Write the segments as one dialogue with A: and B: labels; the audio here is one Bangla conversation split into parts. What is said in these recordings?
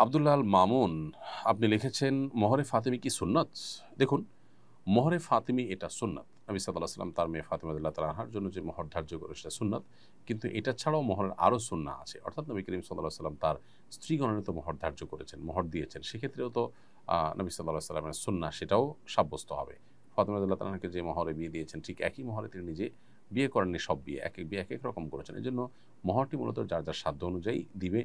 A: আব্দুল্লাহ আল মামুন আপনি লিখেছেন, মোহরে ফাতেমি কি সুন্নাত? দেখুন, মোহরে ফাতেমি এটা সুন্নাত। নবী সাল্লাল্লাহু আলাইহি ওয়াসাল্লাম তার মেয়ে ফাতেমা রাদিয়াল্লাহু তাআলা আনহার জন্য যে মোহর ধার্য করে সেটা সুন্নাত। কিন্তু এটা ছাড়াও মোহরের আরও সুন্নাহ আছে। অর্থাৎ নবী করিম সাল্লাল্লাহু আলাইহি ওয়াসাল্লাম তার স্ত্রীগণের তো মোহর ধার্য করেছেন, মোহর দিয়েছেন। সেক্ষেত্রেও তো নবী সাল্লাল্লাহু আলাইহি ওয়াসাল্লামের সুন্নাহ সেটাও সাব্যস্ত হবে। ফাতেমা রাদিয়াল্লাহু তাআলা আনহাকে যে মোহরে বিয়ে দিয়েছেন, ঠিক একই মোহরে তিনি নিজে বিয়ে করেননি। সব বিয়ে একেক বিয়ে একেক রকম করেছেন। এজন্য মোহরটি মূলত যার যার সাধ্য অনুযায়ী দিবে।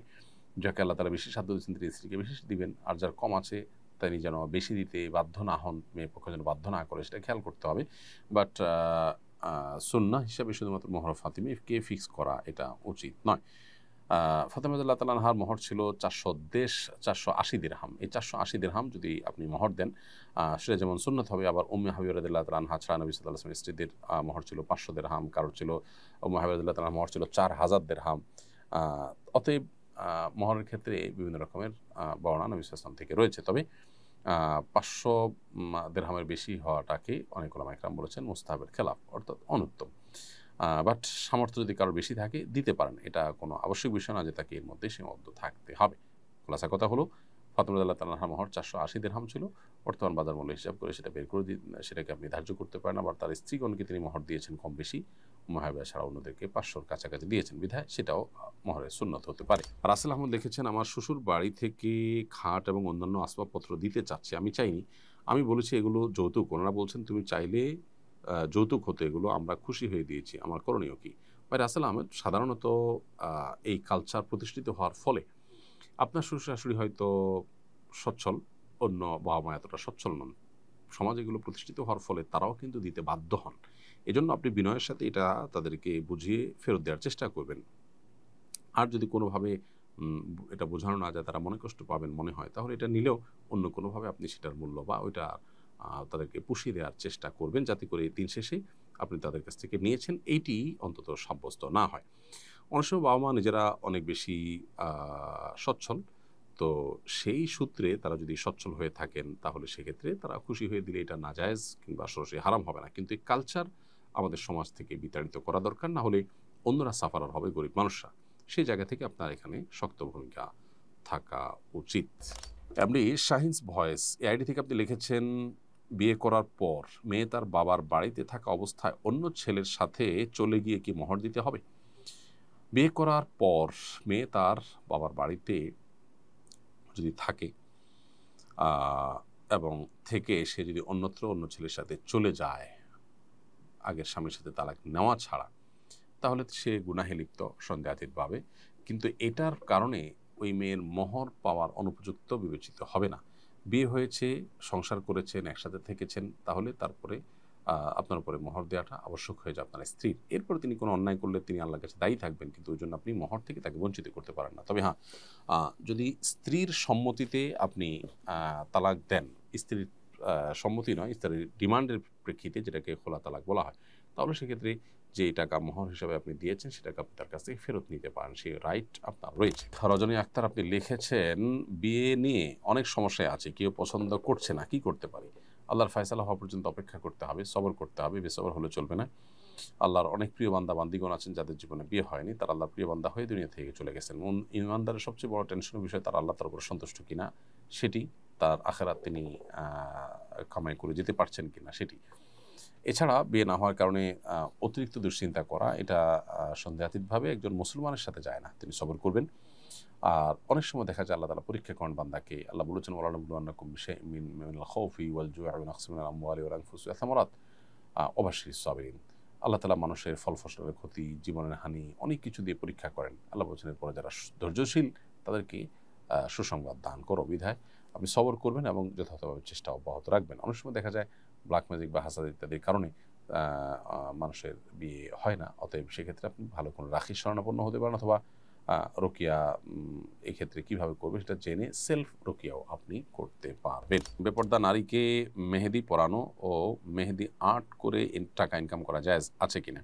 A: যাকে আল্লাহ তাআলা বেশি সাধ্য দিয়েছেন তিনি স্ত্রীকে বেশি দিবেন, আর যার কম আছে তিনি যেন বেশি দিতে বাধ্য না হন, মেয়ে পক্ষ যেন বাধ্য না করে, সেটা খেয়াল করতে হবে। বাট সুন্নাহ হিসাবে শুধুমাত্র মোহর ফাতিমিকে ফিক্স করা এটা উচিত নয়। ফাতেমা রাদিয়াল্লাহু তাআলা আনহার মোহর ছিল 480 দিরহাম। এই 480 দিরহাম যদি আপনি মোহর দেন, সেটা যেমন সুন্নাত হবে। আবার উম্মে হাবিবা রাদিয়াল্লাহু তাআলা আনহা ছাড়া নবী সাল্লাল্লাহু আলাইহি ওয়াসাল্লামের স্ত্রীদের মোহর ছিল 500 দিরহাম, কারোর ছিল উম্মে হাবিবা রাদিয়াল্লাহু তাআলার মোহর ছিল 4000 দিরহাম। অতএব মোহরের ক্ষেত্রে বিভিন্ন রকমের বর্ণনা নবী সাল্লাল্লাহু আলাইহি ওয়াসাল্লাম থেকে রয়েছে। তবে 500 দিরহামের বেশি হওয়াটাকে অনেক উলামা ইকরাম বলেছেন মুস্তাহাবের খেলাফ, অর্থাৎ অনুত্তম। বাট সামর্থ্য যদি কারোর বেশি থাকে দিতে পারেন, এটা কোনো আবশ্যক বিষয় না যে তাকে এর মধ্যে সীমাবদ্ধ থাকতে হবে। খোলাসা কথা হলো, ফাতেমা রাদিয়াল্লাহু তাআলা আনহার মোহর 480 দিরহাম ছিল। বর্তমান বাজার মূল্য হিসাব করে সেটা বের করে সেটাকে আপনি ধার্য করতে পারেন। আবার তার স্ত্রীগণকে তিনি মোহর দিয়েছেন কম বেশি, উম্মে হাবিবা ছাড়া অন্যদেরকে 500-র কাছাকাছি দিয়েছেন বিধায় সেটাও মোহরের সুন্নত হতে পারে। রাসেল আহমদ লিখেছেন, আমার শ্বশুর বাড়ি থেকে খাট এবং অন্যান্য আসবাবপত্র দিতে চাচ্ছে, আমি চাইনি। আমি বলেছি এগুলো যৌতুক। ওনারা বলছেন তুমি চাইলে যৌতুক হতো, এগুলো আমরা খুশি হয়ে দিয়েছি, আমার করণীয় কি? ভাই রাসেল আহমেদ, সাধারণত এই কালচার প্রতিষ্ঠিত হওয়ার ফলে আপনার শ্বশুর শাশুড়ি হয়তো সচ্ছল, অন্য বাবা মা এতটা সচ্ছল নন। সমাজ এগুলো প্রতিষ্ঠিত হওয়ার ফলে তারাও কিন্তু দিতে বাধ্য হন। এজন্য আপনি বিনয়ের সাথে এটা তাদেরকে বুঝিয়ে ফেরত দেওয়ার চেষ্টা করবেন। আর যদি কোনোভাবে এটা বোঝানো না যায়, তারা মনে কষ্ট পাবেন মনে হয়, তাহলে এটা নিলেও অন্য কোনোভাবে আপনি সেটার মূল্য বা ওইটা তাদেরকে পুষিয়ে দেওয়ার চেষ্টা করবেন, যাতে করে দিন শেষে আপনি তাদের কাছ থেকে নিয়েছেন এইটি অন্তত সাব্যস্ত না হয়। অনেক সময় বাবা মা নিজেরা অনেক বেশি সচ্ছল, তো সেই সূত্রে তারা যদি সচ্ছল হয়ে থাকেন তাহলে সেক্ষেত্রে তারা খুশি হয়ে দিলে এটা নাজায়েজ কিংবা সরাসরি হারাম হবে না। কিন্তু এই কালচার আমাদের সমাজ থেকে বিতাড়িত করা দরকার, না হলে অন্যরা সাফারার হবে, গরিব মানুষরা। সেই জায়গা থেকে আপনার এখানে শক্ত ভূমিকা থাকা উচিত। আপনি শাহিনস ভয়েস এই আইডি থেকে আপনি লিখেছেন, বিয়ে করার পর মেয়ে তার বাবার বাড়িতে থাকা অবস্থায় অন্য ছেলের সাথে চলে গিয়ে কি মোহর দিতে হবে? বিয়ে করার পর মেয়ে তার বাবার বাড়িতে যদি থাকে এবং থেকে সে যদি অন্যত্র অন্য ছেলের সাথে চলে যায় আগের স্বামীর সাথে তালাক নেওয়া ছাড়া, তাহলে সে গুনাহে লিপ্ত সন্দেহাতীতভাবে। কিন্তু এটার কারণে ওই মেয়ের মোহর পাওয়ার অনুপযুক্ত বিবেচিত হবে না। বিয়ে হয়েছে, সংসার করেছেন, একসাথে থেকেছেন, তাহলে তারপরে আপনার উপরে মোহর দেওয়াটা আবশ্যক হয়ে যায় আপনার স্ত্রীর। এরপরে তিনি কোনো অন্যায় করলে তিনি আল্লাহর কাছে দায়ী থাকবেন, কিন্তু ওই জন্য আপনি মোহর থেকে তাকে বঞ্চিত করতে পারেন না। তবে হ্যাঁ, যদি স্ত্রীর সম্মতিতে আপনি তালাক দেন, স্ত্রীর সম্মতি নয়, স্ত্রীর ডিমান্ডের প্রেক্ষিতে, যেটাকে খোলা তালাক বলা হয়, তাহলে সেক্ষেত্রে যে টাকা মোহর হিসাবে আপনি দিয়েছেন সেটাকে আপনি তার কাছ থেকে ফেরত নিতে পারেন, সেই রাইট আপনার রয়েছে। রজনী আক্তার আপনি লিখেছেন, বিয়ে নিয়ে অনেক সমস্যায় আছে, কেউ পছন্দ করছে না, কি করতে পারি? আল্লাহর ফয়সালা হওয়া পর্যন্ত অপেক্ষা করতে হবে, সবর করতে হবে, বেসবর হলে চলবে না। আল্লাহর অনেক প্রিয় বান্দা বান্দিগণ আছেন যাদের জীবনে বিয়ে হয়নি, তারা আল্লাহর প্রিয় বান্দা হয়ে দুনিয়া থেকে চলে গেছেন। ইমানদারের সবচেয়ে বড় টেনশনের বিষয় তার আল্লাহ তার উপর সন্তুষ্ট কিনা সেটি, তার আখেরাত তিনি কামাই করে যেতে পারছেন কিনা সেটি। এছাড়া বিয়ে না হওয়ার কারণে অতিরিক্ত দুশ্চিন্তা করা, এটা সন্দেহাতীতভাবে একজন মুসলমানের সাথে যায় না। তিনি সবর করবেন। আর অনেক সময় দেখা যায় আল্লাহ তাআলা পরীক্ষা করেন বান্দাকে। আল্লাহ বলেছেন, ওয়ালানাবলুওয়ান্নাকুম বিশাইইম মিনাল খাউফি ওয়াল জু'i ওয়া নাকসিম মিনাল আমওয়ালি ওয়াল আনফুসি ওয়াস সামারাত ওয়াবাশশিরিস সাবিরিন। আল্লাহ তাআলা মানুষের ফল ফসলের ক্ষতি, জীবনের হানি, অনেক কিছু দিয়ে পরীক্ষা করেন। আল্লাহ বলেছেন, এরপরে যারা ধৈর্যশীল তাদেরকে সুসংবাদ দান করো। বিধায় আপনি সবর করবেন এবং যথাযথভাবে চেষ্টা অব্যাহত রাখবেন। অনেক সময় দেখা যায় ব্ল্যাক ম্যাজিক বা হাসাদ ইত্যাদির কারণে মানুষের বিয়ে হয় না। অতএব সেক্ষেত্রে আপনি ভালো কোনো রাখির শরণাপন্ন হতে পারেন, অথবা রুকিয়া এক্ষেত্রে কীভাবে করবে সেটা জেনে সেলফ রুকিয়াও আপনি করতে পারবেন। বেপর্দা নারীকে মেহেদি পরানো ও মেহেদি আর্ট করে টাকা ইনকাম করা জায়েজ আছে কিনা?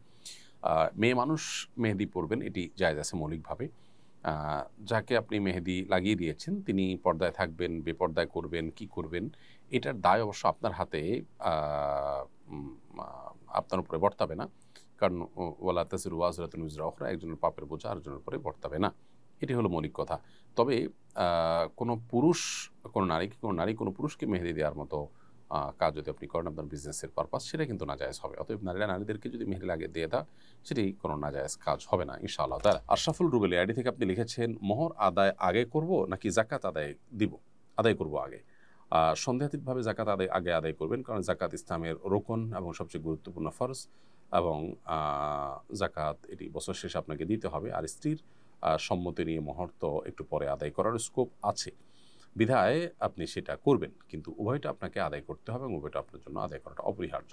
A: মেয়ে মানুষ মেহেদি পরবেন, এটি জায়েজ আছে মৌলিকভাবে। যাকে আপনি মেহেদি লাগিয়ে দিয়েছেন তিনি পর্দায় থাকবেন, বেপর্দায় করবেন, কি করবেন, এটার দায় অবশ্য আপনার হাতে, আপনার উপরে বর্তাবে না। কারণ ওয়ালা তাজিরু ওয়াজিরাতুন উযরা উখরা, একজনের পাপের বোঝা আরেকজনের উপরে বর্তাবে না। এটি হলো মৌলিক কথা। তবে কোনো পুরুষ কোনো নারী কোনো পুরুষকে মেহেদি দেওয়ার মতো কাজ যদি আপনি করেন আপনার বিজনেসের পারপাস, সেটা কিন্তু নাজায়েজ হবে। অতএব নারীরা নারীদেরকে যদি মেহেদি লাগিয়ে দিয়ে দেয়, সেটি কোনো নাজায়েজ কাজ হবে না ইনশাআল্লাহ তাআলা। আশরাফুল রুবেলি আইডি থেকে আপনি লিখেছেন, মোহর আদায় আগে করব নাকি যাকাত আদায় করব আগে। সন্দেহাতীতভাবে জাকাত আগে আদায় করবেন, কারণ জাকাত ইসলামের রোকন এবং সবচেয়ে গুরুত্বপূর্ণ ফরজ, এবং জাকাত এটি বছর শেষে আপনাকে দিতে হবে। আর স্ত্রীর সম্মতি নিয়ে মোহর তো একটু পরে আদায় করার স্কোপ আছে, বিধায় আপনি সেটা করবেন, কিন্তু উভয়টা আপনাকে আদায় করতে হবে এবং উভয়টা আপনার জন্য আদায় করাটা অপরিহার্য।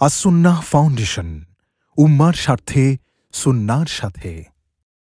B: আস-সুন্নাহ ফাউন্ডেশন, উম্মার স্বার্থে সুন্নাহর সাথে।